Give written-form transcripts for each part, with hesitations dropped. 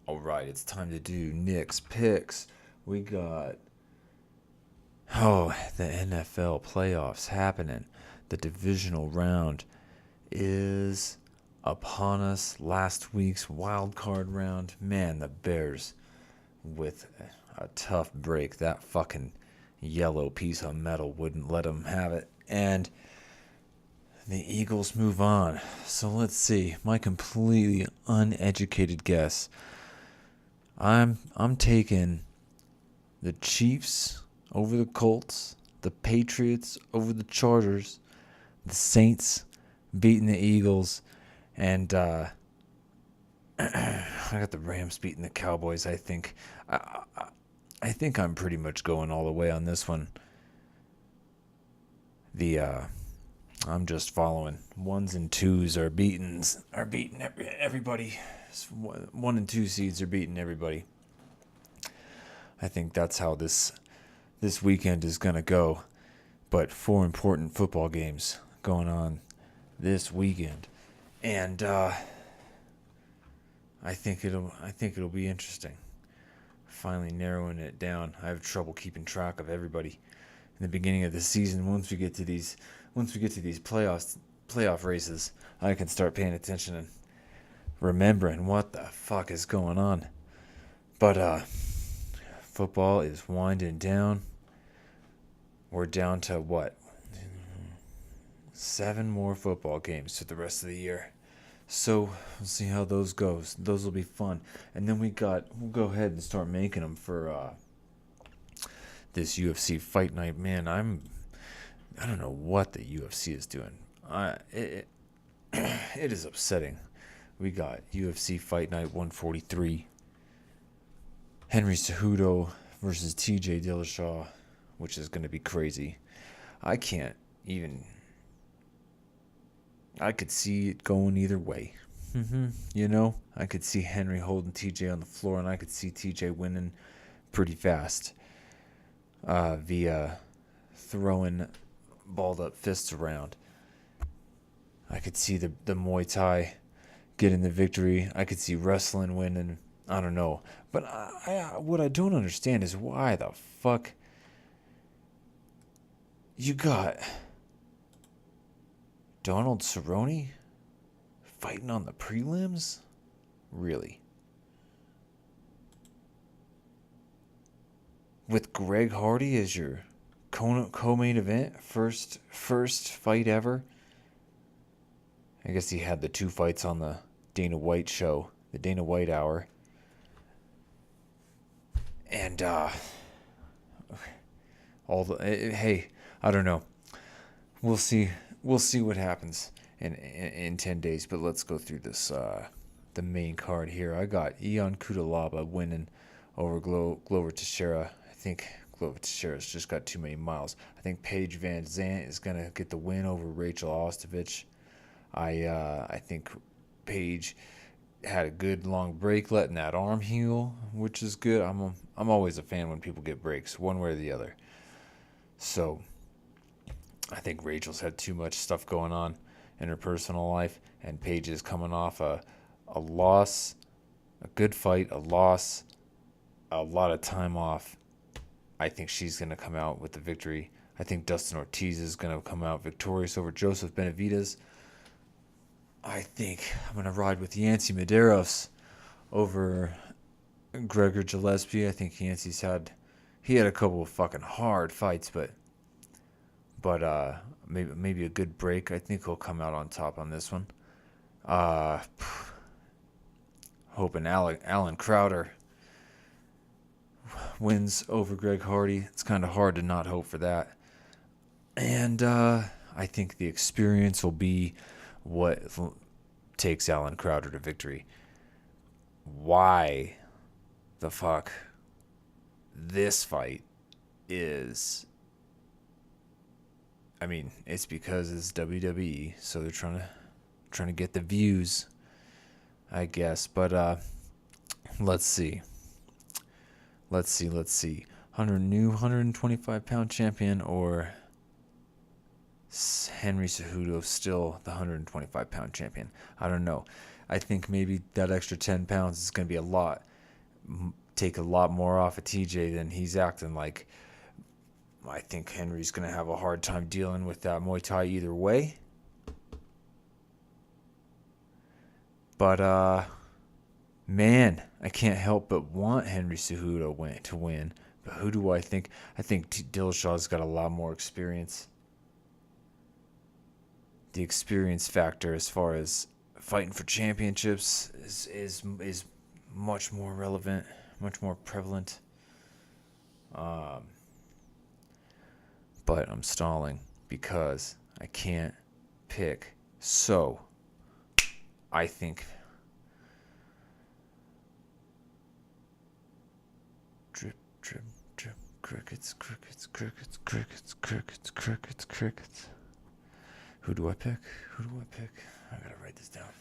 All right, it's time to do Nick's picks. We got the NFL playoffs happening. The divisional round is upon us. Last week's wild card round, man, the Bears with a tough break. That fucking yellow piece of metal wouldn't let them have it, and the Eagles move on. So let's see. My completely uneducated guess. I'm taking the Chiefs over the Colts, the Patriots over the Chargers, the Saints beating the Eagles, and I got the Rams beating the Cowboys. I think I'm pretty much going all the way on this one. The I'm just following. Ones and twos are beating everybody. 1 and 2 seeds are beating everybody. I think that's how this weekend is gonna go. But 4 important football games going on this weekend, and I think it'll be interesting. Finally narrowing it down. I have trouble keeping track of everybody in the beginning of the season. Once we get to these playoff races, I can start paying attention and remembering what the fuck is going on. But football is winding down. We're down to what? 7 more football games for the rest of the year. So we'll see how those goes. Those will be fun. And then we'll go ahead and start making them for this UFC fight night. Man, I don't know what the UFC is doing. It is upsetting. We got UFC Fight Night 143. Henry Cejudo versus TJ Dillashaw, which is going to be crazy. I can't even. I could see it going either way. I could see Henry holding TJ on the floor, and I could see TJ winning pretty fast via throwing balled up fists around. I could see the Muay Thai getting the victory. I could see wrestling winning. I don't know. But what I don't understand is why the fuck you got Donald Cerrone fighting on the prelims? Really? With Greg Hardy as your co-main event, first fight ever. I guess he had the 2 fights on the Dana White show, the Dana White Hour. And hey, I don't know. We'll see what happens in 10 days, but let's go through this the main card here. I got Ion Cutelaba winning over Glover Teixeira. I think Glover Teixeira's just got too many miles. I think Paige Van Zant is going to get the win over Rachel Ostovich. I think Paige had a good long break, letting that arm heal, which is good. I'm always a fan when people get breaks, one way or the other. So I think Rachel's had too much stuff going on in her personal life, and Paige is coming off a loss, a good fight, a loss, a lot of time off. I think she's going to come out with the victory. I think Dustin Ortiz is going to come out victorious over Joseph Benavidez. I think I'm going to ride with Yancy Medeiros over Gregor Gillespie. I think Yancey's had a couple of fucking hard fights, but maybe a good break. I think he'll come out on top on this one. Hoping Alan Crowder wins over Greg Hardy. It's kind of hard to not hope for that. And I think the experience will be what takes Alan Crowder to victory. Why the fuck this fight is... I mean, it's because it's WWE, so they're trying to get the views, I guess. But let's see. 125-pound champion or Henry Cejudo still the 125-pound champion? I don't know. I think maybe that extra 10 pounds is going to be a lot take a lot more off of TJ than he's acting like. I think Henry's going to have a hard time dealing with that Muay Thai either way. But, man, I can't help but want Henry Cejudo to win. But who do I think? I think Dillashaw's got a lot more experience. The experience factor as far as fighting for championships is much more relevant, much more prevalent. But I'm stalling because I can't pick. So I think drip, drip, drip, crickets, crickets, crickets, crickets, crickets, crickets, crickets. Who do I pick? I gotta write this down.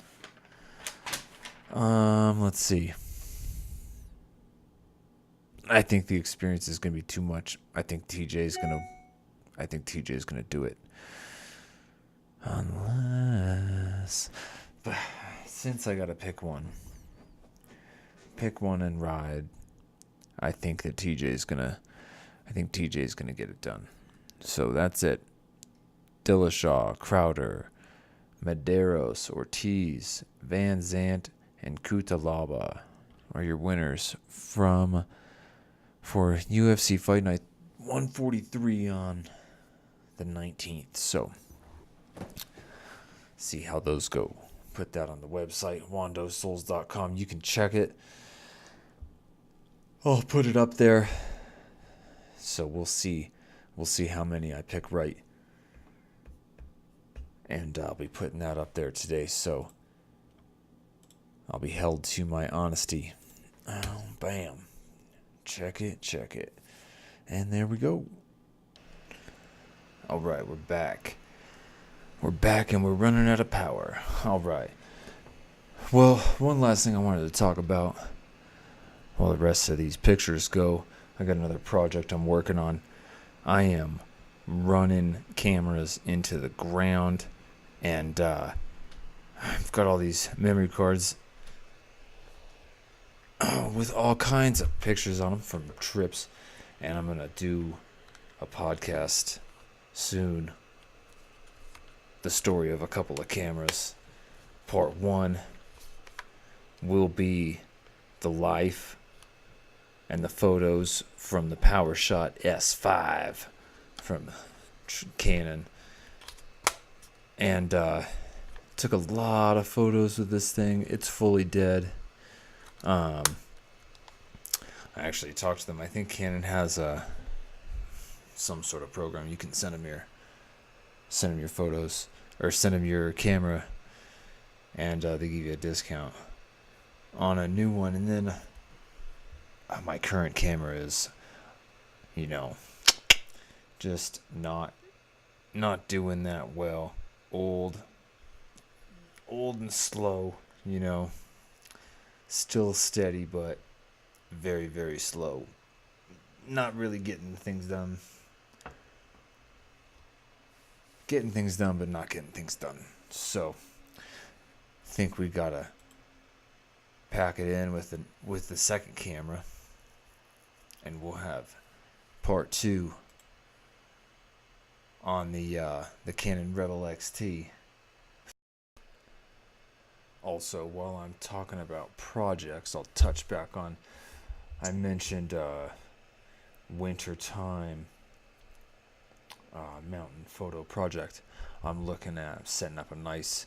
Let's see. I think the experience is gonna be too much. I think TJ is gonna do it. Unless, but since I gotta pick one and ride, I think TJ is gonna get it done. So that's it. Dillashaw, Crowder, Medeiros, Ortiz, Van Zandt, and Cutelaba are your winners for UFC Fight Night 143 on the 19th. So, see how those go. Put that on the website, wandosouls.com. You can check it. I'll put it up there. So we'll see. We'll see how many I pick right. And I'll be putting that up there today. So I'll be held to my honesty. Oh, bam. Check it. And there we go. All right, we're back. We're back and we're running out of power. All right. Well, one last thing I wanted to talk about while the rest of these pictures go. I got another project I'm working on. I am running cameras into the ground, and I've got all these memory cards with all kinds of pictures on them from trips, and I'm going to do a podcast soon. The story of a couple of cameras. Part 1 will be the life and the photos from the PowerShot S5 from Canon. And took a lot of photos with this thing. It's fully dead. I actually talked to them. I think Canon has some sort of program. You can send them your photos, or send them your camera, and they give you a discount on a new one. And then my current camera is, just not doing that well. Old and slow, still steady, but very, very slow. Not really getting things done. Getting things done, but not getting things done. So, I think we gotta pack it in with the second camera, and we'll have part 2 on the Canon Rebel XT. Also, while I'm talking about projects, I'll touch back on, I mentioned wintertime mountain photo project. I'm looking at setting up a nice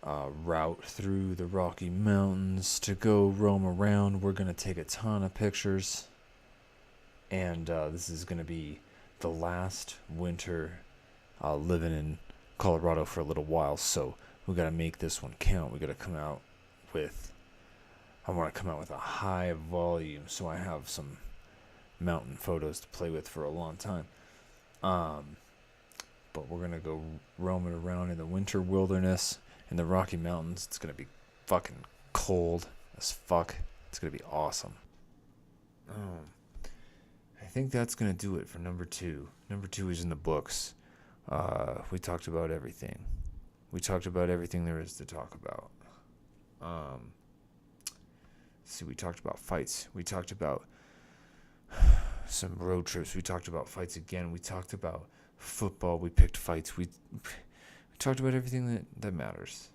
route through the Rocky Mountains to go roam around. We're going to take a ton of pictures, and this is going to be the last winter living in Colorado for a little while, so we got to make this one count. We got to come out with, I want to come out with a high volume so I have some mountain photos to play with for a long time. But we're going to go roaming around in the winter wilderness in the Rocky Mountains. It's going to be fucking cold as fuck. It's going to be awesome. I think that's going to do it for number 2. Number 2 is in the books. We talked about everything. We talked about everything there is to talk about. See, we talked about fights. We talked about some road trips. We talked about fights again. We talked about football. We picked fights. We talked about everything that matters.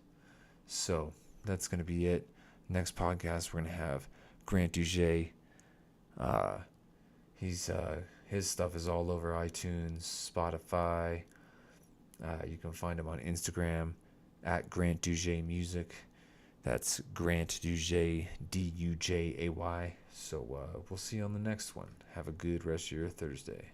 So that's going to be it. Next podcast, we're going to have Grant Duget. His stuff is all over iTunes, Spotify. You can find him on Instagram at Grant Duget Music. That's Grant Dujet, Dujay. So we'll see you on the next one. Have a good rest of your Thursday.